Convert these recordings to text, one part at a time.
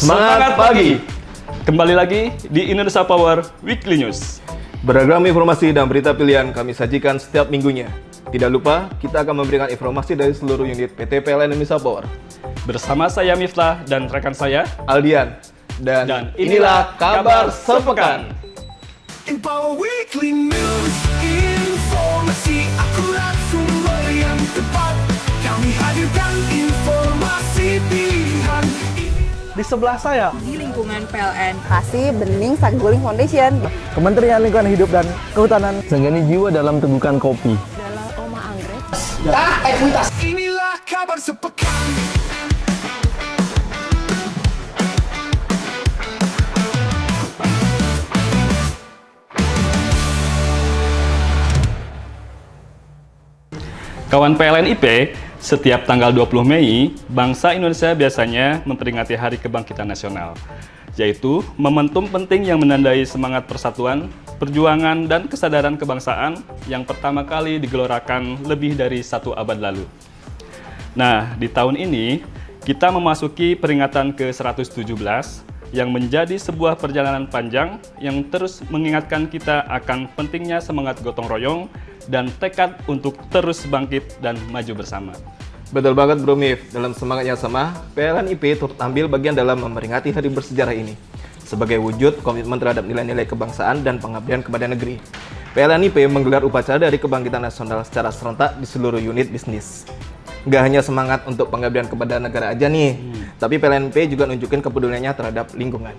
Semangat pagi! Kembali lagi di Indonesia Power Weekly News. Beragam informasi dan berita pilihan kami sajikan setiap minggunya. Tidak lupa, kita akan memberikan informasi dari seluruh unit PT PLN Indonesia Power. Bersama saya Miftah dan rekan saya Aldian. Dan inilah kabar sepekan. Info Weekly News, informasi akurat, sumber yang tepat. Kami hadirkan informasi pilihan. Di sebelah saya, di lingkungan PLN. Kasih Bening Saguling Foundation, Kementerian Lingkungan Hidup dan Kehutanan, Senggani Jiwa dalam Tegukan Kopi. adalah Oma Anggrek. Inilah kabar sepekan. kawan PLN IP, setiap tanggal 20 Mei, bangsa Indonesia biasanya memperingati Hari Kebangkitan Nasional, yaitu momentum penting yang menandai semangat persatuan, perjuangan, dan kesadaran kebangsaan yang pertama kali digelorakan lebih dari 1 abad lalu. Nah, di tahun ini, kita memasuki peringatan ke-117 yang menjadi sebuah perjalanan panjang yang terus mengingatkan kita akan pentingnya semangat gotong royong dan tekad untuk terus bangkit dan maju bersama. Betul banget Bro Mif, dalam semangat yang sama, PLN IP turut ambil bagian dalam memperingati hari bersejarah ini sebagai wujud komitmen terhadap nilai-nilai kebangsaan dan pengabdian kepada negeri. PLN IP menggelar upacara Hari Kebangkitan Nasional secara serentak di seluruh unit bisnis. Nggak hanya semangat untuk pengabdian kepada negara aja nih, tapi PLN IP juga nunjukin kepeduliannya terhadap lingkungan.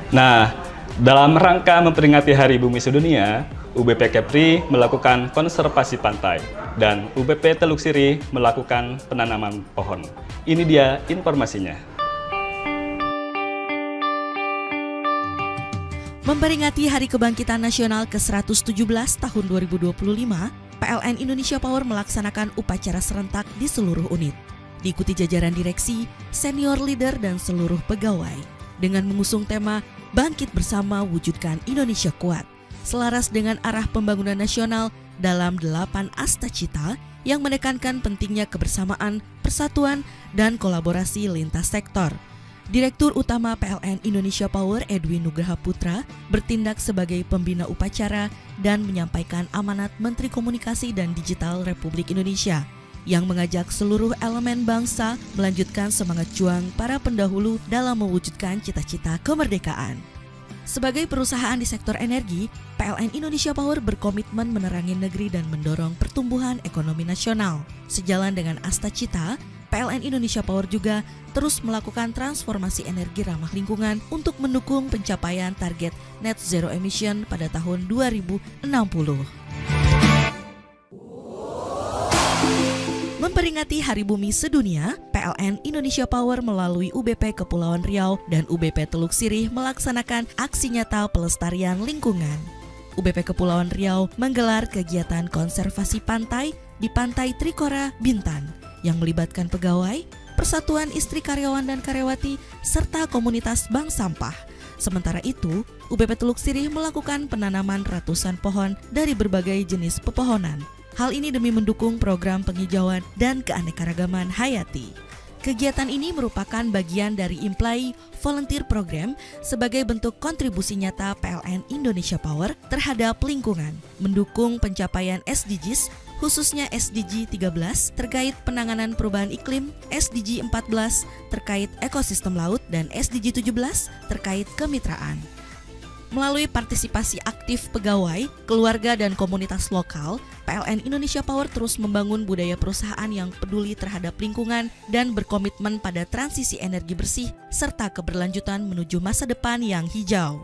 Nah, dalam rangka memperingati Hari Bumi Sedunia, UBP Kepri melakukan konservasi pantai dan UBP Teluk Sirih melakukan penanaman pohon. Ini dia informasinya. Memperingati Hari Kebangkitan Nasional ke-117 tahun 2025, PLN Indonesia Power melaksanakan upacara serentak di seluruh unit. Diikuti jajaran direksi, senior leader, dan seluruh pegawai. Dengan mengusung tema Bangkit Bersama Wujudkan Indonesia Kuat. Selaras dengan arah pembangunan nasional dalam 8 Astacita yang menekankan pentingnya kebersamaan, persatuan, dan kolaborasi lintas sektor. Direktur Utama PLN Indonesia Power Edwin Nugraha Putra bertindak sebagai pembina upacara dan menyampaikan amanat Menteri Komunikasi dan Digital Republik Indonesia yang mengajak seluruh elemen bangsa melanjutkan semangat juang para pendahulu dalam mewujudkan cita-cita kemerdekaan. Sebagai perusahaan di sektor energi, PLN Indonesia Power berkomitmen menerangi negeri dan mendorong pertumbuhan ekonomi nasional. Sejalan dengan Astacita, PLN Indonesia Power juga terus melakukan transformasi energi ramah lingkungan untuk mendukung pencapaian target net zero emission pada tahun 2060. Memperingati Hari Bumi Sedunia, PLN Indonesia Power melalui UBP Kepulauan Riau dan UBP Teluk Sirih melaksanakan aksi nyata pelestarian lingkungan. UBP Kepulauan Riau menggelar kegiatan konservasi pantai di Pantai Trikora, Bintan, yang melibatkan pegawai, persatuan istri karyawan dan karyawati, serta komunitas bank sampah. Sementara itu, UBP Teluk Sirih melakukan penanaman ratusan pohon dari berbagai jenis pepohonan. Hal ini demi mendukung program penghijauan dan keanekaragaman hayati. Kegiatan ini merupakan bagian dari Employee Volunteer Program sebagai bentuk kontribusi nyata PLN Indonesia Power terhadap lingkungan, mendukung pencapaian SDGs, khususnya SDG 13 terkait penanganan perubahan iklim, SDG 14 terkait ekosistem laut, dan SDG 17 terkait kemitraan. Melalui partisipasi aktif pegawai, keluarga, dan komunitas lokal, PLN Indonesia Power terus membangun budaya perusahaan yang peduli terhadap lingkungan dan berkomitmen pada transisi energi bersih serta keberlanjutan menuju masa depan yang hijau.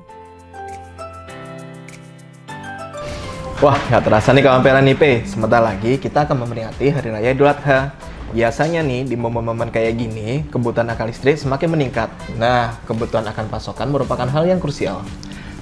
Wah, nggak terasa nih kawan PLN IP, sebentar lagi kita akan memperingati Hari Raya Idul Adha. Biasanya nih, di momen-momen kayak gini, kebutuhan akan listrik semakin meningkat. Nah, kebutuhan akan pasokan merupakan hal yang krusial.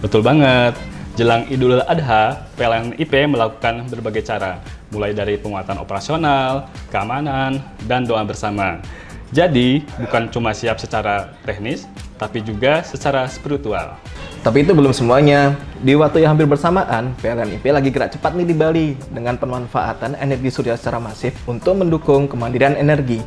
Betul banget. Jelang Idul Adha, PLN IP melakukan berbagai cara, mulai dari penguatan operasional, keamanan, dan doa bersama. Jadi, bukan cuma siap secara teknis, tapi juga secara spiritual. Tapi itu belum semuanya. Di waktu yang hampir bersamaan, PLN IP lagi gerak cepat nih di Bali dengan pemanfaatan energi surya secara masif untuk mendukung kemandirian energi.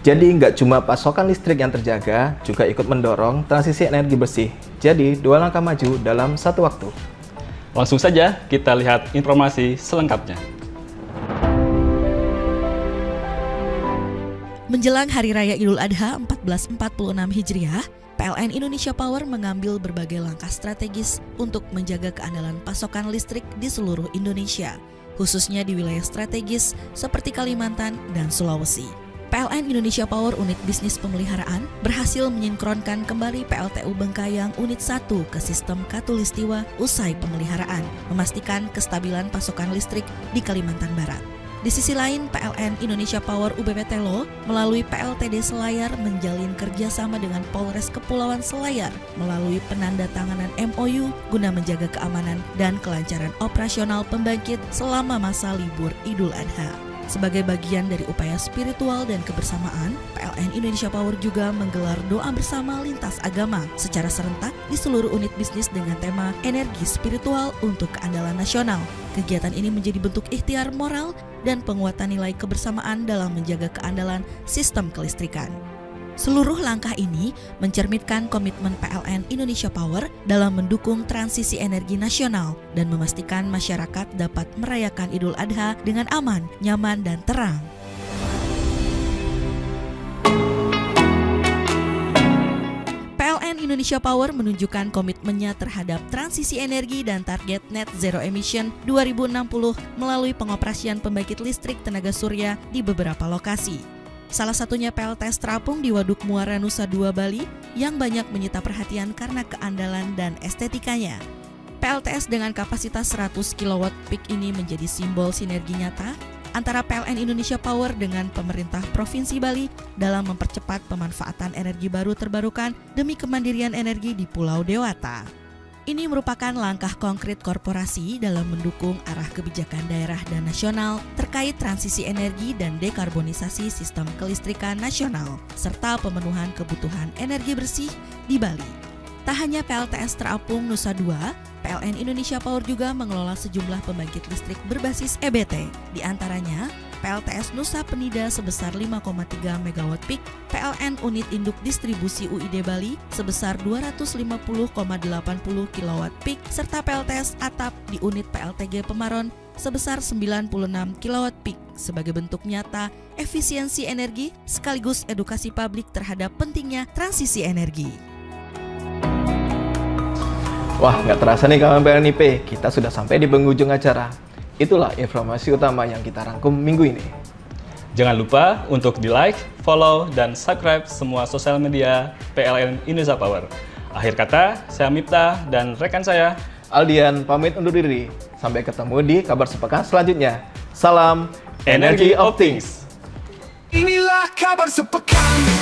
Jadi nggak cuma pasokan listrik yang terjaga, juga ikut mendorong transisi energi bersih. Jadi 2 langkah maju dalam satu waktu. Langsung saja kita lihat informasi selengkapnya. Menjelang Hari Raya Idul Adha 1446 Hijriah, PLN Indonesia Power mengambil berbagai langkah strategis untuk menjaga keandalan pasokan listrik di seluruh Indonesia, khususnya di wilayah strategis seperti Kalimantan dan Sulawesi. PLN Indonesia Power Unit Bisnis Pemeliharaan berhasil menyinkronkan kembali PLTU Bengkayang Unit 1 ke sistem Katulistiwa usai pemeliharaan, memastikan kestabilan pasokan listrik di Kalimantan Barat. Di sisi lain, PLN Indonesia Power UBP Telo melalui PLTD Selayar menjalin kerjasama dengan Polres Kepulauan Selayar melalui penandatanganan MOU guna menjaga keamanan dan kelancaran operasional pembangkit selama masa libur Idul Adha. Sebagai bagian dari upaya spiritual dan kebersamaan, PLN Indonesia Power juga menggelar doa bersama lintas agama secara serentak di seluruh unit bisnis dengan tema Energi Spiritual untuk Keandalan Nasional. Kegiatan ini menjadi bentuk ikhtiar moral dan penguatan nilai kebersamaan dalam menjaga keandalan sistem kelistrikan. Seluruh langkah ini mencerminkan komitmen PLN Indonesia Power dalam mendukung transisi energi nasional dan memastikan masyarakat dapat merayakan Idul Adha dengan aman, nyaman, dan terang. PLN Indonesia Power menunjukkan komitmennya terhadap transisi energi dan target net zero emission 2060 melalui pengoperasian pembangkit listrik tenaga surya di beberapa lokasi. Salah satunya PLTS terapung di Waduk Muara Nusa Dua Bali yang banyak menyita perhatian karena keandalan dan estetikanya. PLTS dengan kapasitas 100 kW peak ini menjadi simbol sinergi nyata antara PLN Indonesia Power dengan pemerintah Provinsi Bali dalam mempercepat pemanfaatan energi baru terbarukan demi kemandirian energi di Pulau Dewata. Ini merupakan langkah konkret korporasi dalam mendukung arah kebijakan daerah dan nasional terkait transisi energi dan dekarbonisasi sistem kelistrikan nasional, serta pemenuhan kebutuhan energi bersih di Bali. Tak hanya PLTS terapung Nusa Dua, PLN Indonesia Power juga mengelola sejumlah pembangkit listrik berbasis EBT, di antaranya PLTS Nusa Penida sebesar 5,3 MW peak, PLN Unit Induk Distribusi UID Bali sebesar 250,80 kW peak, serta PLTS Atap di unit PLTG Pemaron sebesar 96 kW peak sebagai bentuk nyata efisiensi energi sekaligus edukasi publik terhadap pentingnya transisi energi. Wah, nggak terasa nih kawan PLN IP, kita sudah sampai di penghujung acara. Itulah informasi utama yang kita rangkum minggu ini. Jangan lupa untuk di-like, follow, dan subscribe semua sosial media PLN Indonesia Power. Akhir kata, saya Miftah dan rekan saya Aldian pamit undur diri. Sampai ketemu di kabar sepekan selanjutnya. Salam Energy of Things. Inilah kabar sepekan.